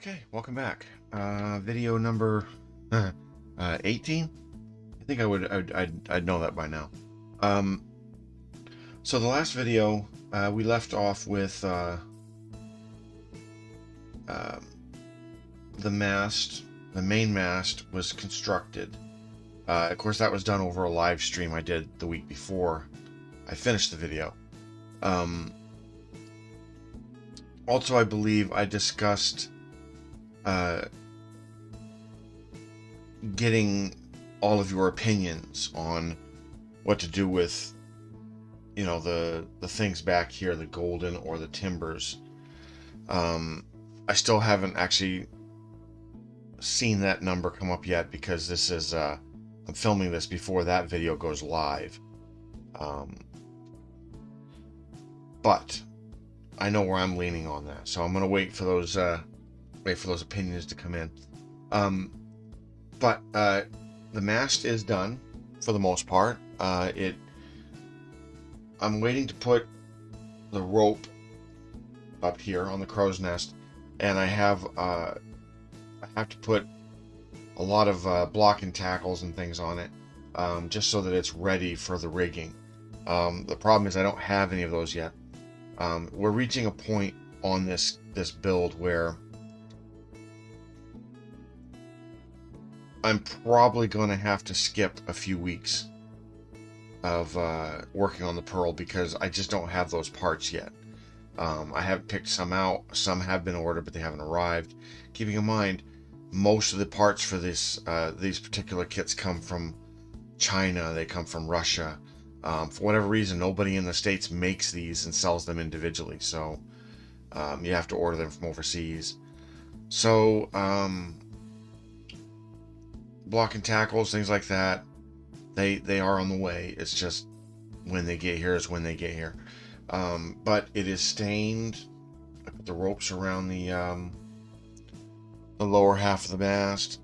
Okay, welcome back. Video number 18. I think I'd know that by now. So the last video we left off with the mast. The main mast was constructed. Of course, that was done over a live stream I did the week before I finished the video. Also, I believe I discussed getting all of your opinions on what to do with, you know, the things back here, the golden or the timbers. I still haven't actually seen that number come up yet because this is I'm filming this before that video goes live. But I know where I'm leaning on that, so I'm gonna wait for those opinions to come in. But the mast is done for the most part. I'm waiting to put the rope up here on the crow's nest, and I have to put a lot of block and tackles and things on it, just so that it's ready for the rigging. The problem is I don't have any of those yet. We're reaching a point on this build where I'm probably going to have to skip a few weeks of working on the Pearl because I just don't have those parts yet. I have picked some out. Some have been ordered, but they haven't arrived. Keeping in mind, most of the parts for these particular kits come from China. They come from Russia. For whatever reason, nobody in the States makes these and sells them individually. So you have to order them from overseas. So block and tackles, things like that, they are on the way. It's just when they get here is when they get here. But it is stained. I put the ropes around the lower half of the mast.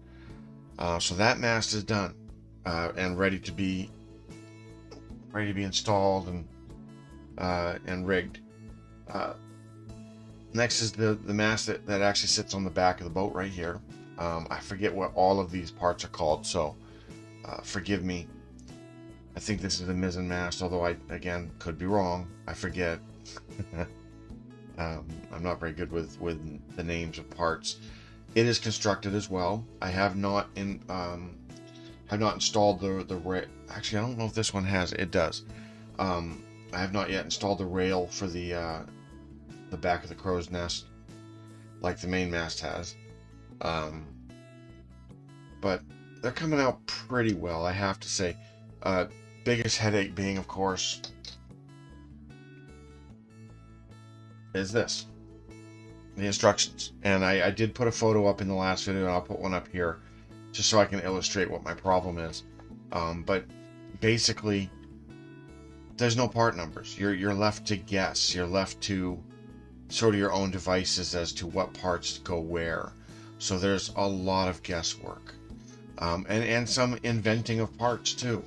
So that mast is done and ready to be installed and rigged. Next is the mast that actually sits on the back of the boat right here. I forget what all of these parts are called, so forgive me. I think this is the mizzen mast, although I, again, could be wrong. I forget. I'm not very good with the names of parts. It is constructed as well. I have not installed the rail. Actually, I don't know if this one has. It does. I have not yet installed the rail for the back of the crow's nest, like the main mast has. But they're coming out pretty well, I have to say. Biggest headache being, of course, is this. The instructions. And I did put a photo up in the last video, and I'll put one up here just so I can illustrate what my problem is. But basically, there's no part numbers. You're left to guess. You're left to sort of your own devices as to what parts go where. So there's a lot of guesswork. And some inventing of parts too.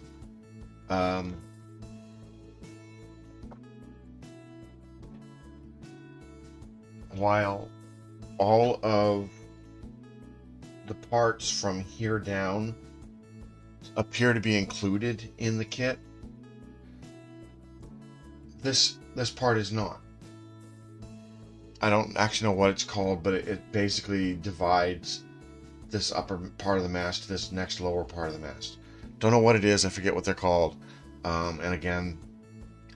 While all of the parts from here down appear to be included in the kit, this part is not. I don't actually know what it's called, but it basically divides this upper part of the mast to this next lower part of the mast. Don't know what it is. I forget what they're called. And again,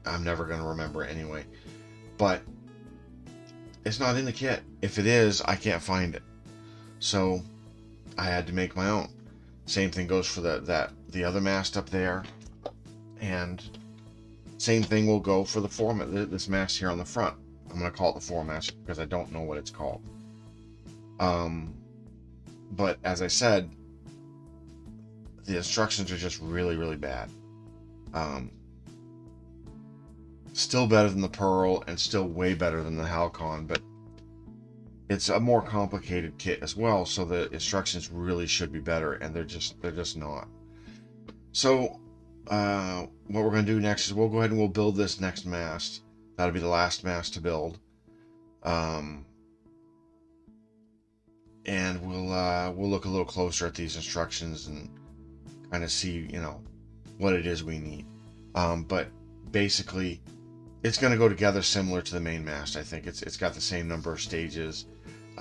I'm never going to remember it anyway. But it's not in the kit. If it is, I can't find it. So I had to make my own. Same thing goes for the other mast up there. And same thing will go for the this mast here on the front. I'm going to call it the foremast because I don't know what it's called. But as I said, the instructions are just really, really bad. Still better than the Pearl and still way better than the Halcon, but it's a more complicated kit as well, so the instructions really should be better, and they're just not. So what we're going to do next is we'll go ahead and we'll build this next mast. That'll be the last mast to build. and we'll look a little closer at these instructions and kind of see, you know, what it is we need. But basically, it's going to go together similar to the main mast. I think it's got the same number of stages,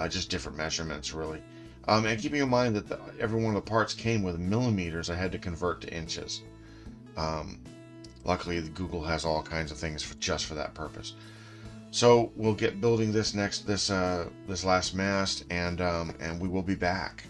just different measurements, really. And keeping in mind that every one of the parts came with millimeters, I had to convert to inches. Luckily, Google has all kinds of things just for that purpose. So we'll get building this last mast, and we will be back.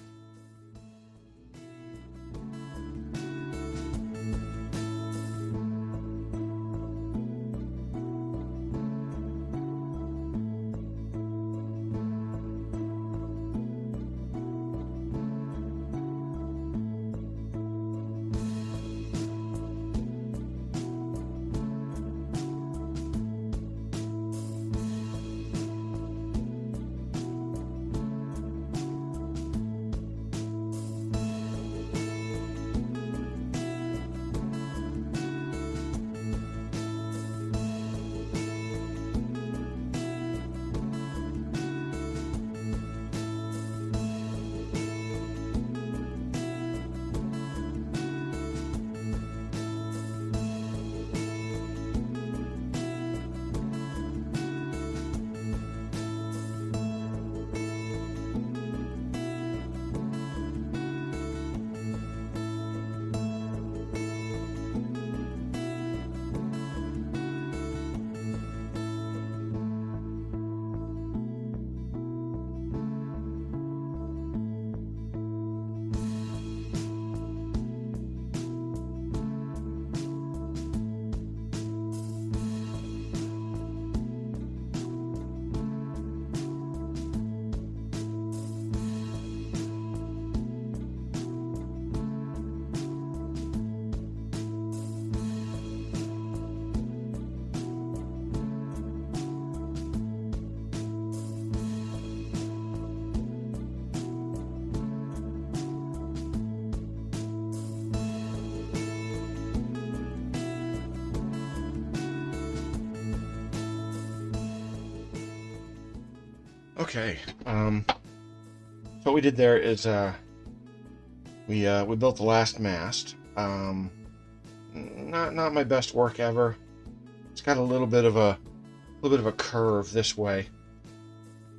Okay, so what we did there is we built the last mast. Not my best work ever. It's got a little bit of a curve this way.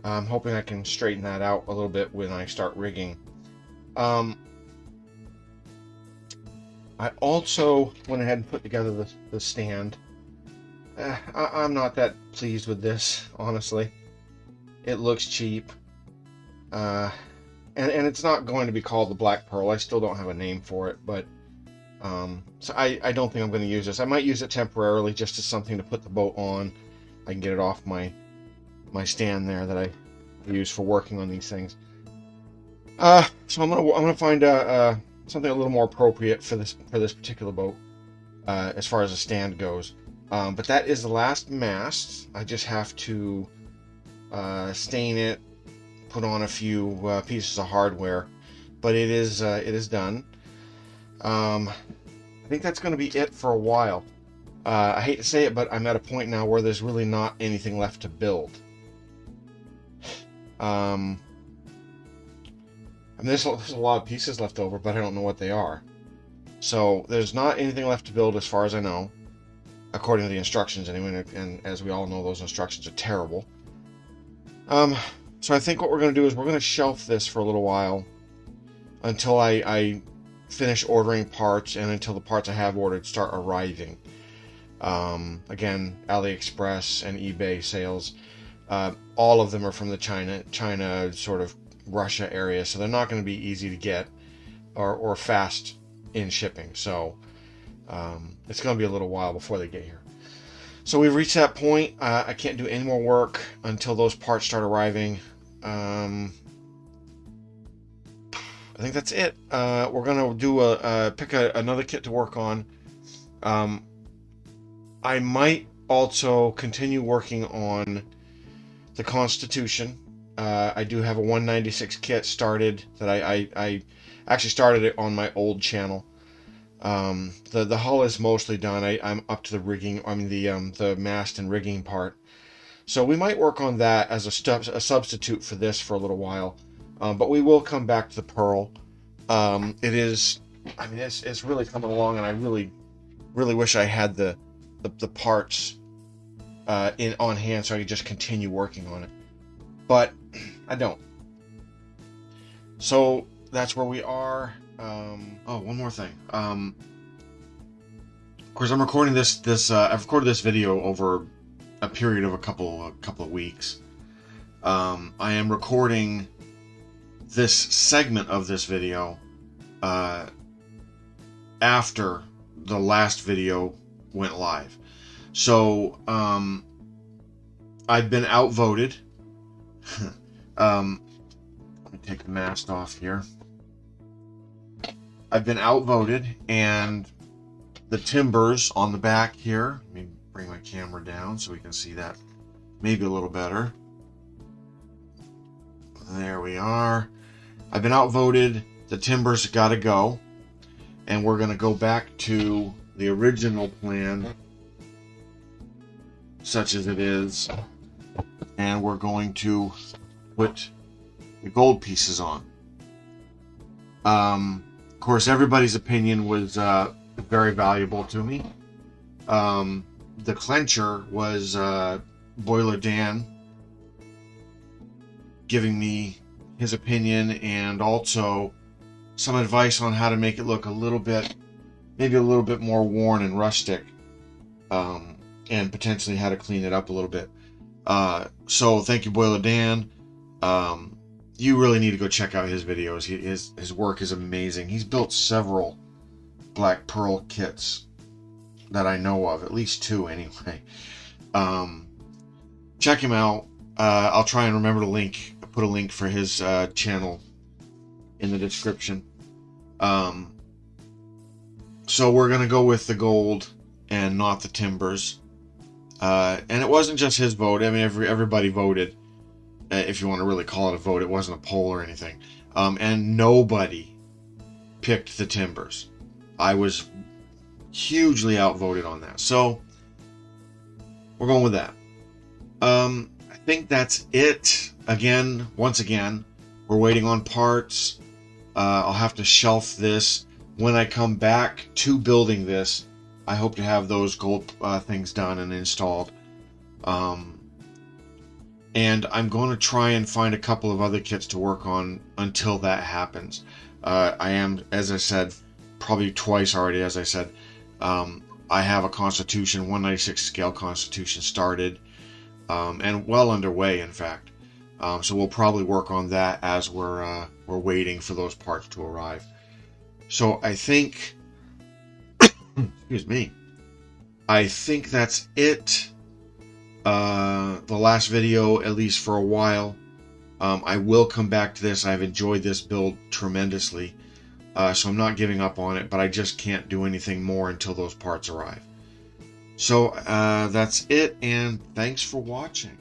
I'm hoping I can straighten that out a little bit when I start rigging. I also went ahead and put together the stand. I'm not that pleased with this, honestly. It looks cheap, and it's not going to be called the Black Pearl. I still don't have a name for it, but so I don't think I'm going to use this. I might use it temporarily, just as something to put the boat on. I can get it off my stand there that I use for working on these things. So I'm gonna find something a little more appropriate for this particular boat, as far as the stand goes. But that is the last mast. I just have to stain it, put on a few pieces of hardware, but it is done. I think that's going to be it for a while. I hate to say it, but I'm at a point now where there's really not anything left to build. I mean, there's a lot of pieces left over, but I don't know what they are. So there's not anything left to build as far as I know, according to the instructions anyway, and as we all know, those instructions are terrible. So I think what we're going to do is we're going to shelf this for a little while until I finish ordering parts, and until the parts I have ordered start arriving. Again, AliExpress and eBay sales, all of them are from the China sort of Russia area, so they're not going to be easy to get or fast in shipping. So it's going to be a little while before they get here. So we've reached that point. I can't do any more work until those parts start arriving. I think that's it. We're gonna do pick another kit to work on. I might also continue working on the Constitution. I do have a 196 kit started that I actually started it on my old channel. The hull is mostly done. I'm up to the rigging. I mean the mast and rigging part. So we might work on that as a substitute for this for a little while. But we will come back to the pearl. It is, I mean, it's really coming along, and I really wish I had the parts on hand so I could just continue working on it. But I don't. So that's where we are. Oh, one more thing. Of course, I'm recording this. I've recorded this video over a period of a couple of weeks. I am recording this segment of this video after the last video went live. So I've been outvoted. Let me take the mask off here. I've been outvoted, and the timbers on the back here, let me bring my camera down so we can see that maybe a little better. There we are. I've been outvoted. The timbers got to go, and we're going to go back to the original plan, such as it is, and we're going to put the gold pieces on. Of course, everybody's opinion was very valuable to me. The clencher was Boiler Dan giving me his opinion, and also some advice on how to make it look a little bit, maybe a little bit more worn and rustic, and potentially how to clean it up a little bit. So thank you, Boiler Dan. You really need to go check out his videos. His work is amazing. He's built several Black Pearl kits that I know of, at least 2 anyway. Check him out. I'll try and remember to put a link for his channel in the description. So we're gonna go with the gold and not the timbers. And it wasn't just his vote. I mean, everybody voted. If you want to really call it a vote, it wasn't a poll or anything. And nobody picked the timbers. I was hugely outvoted on that. So we're going with that. I think that's it. Once again, we're waiting on parts. I'll have to shelf this. When I come back to building this, I hope to have those gold things done and installed. And I'm going to try and find a couple of other kits to work on until that happens. I am, as I said, probably twice already, as I said, I have a Constitution, 196 scale Constitution started, and well underway, in fact. So we'll probably work on that as we're waiting for those parts to arrive. So I think, excuse me, I think that's it. The last video, at least for a while. I will come back to this. I've enjoyed this build tremendously, so I'm not giving up on it, but I just can't do anything more until those parts arrive. So that's it, and thanks for watching.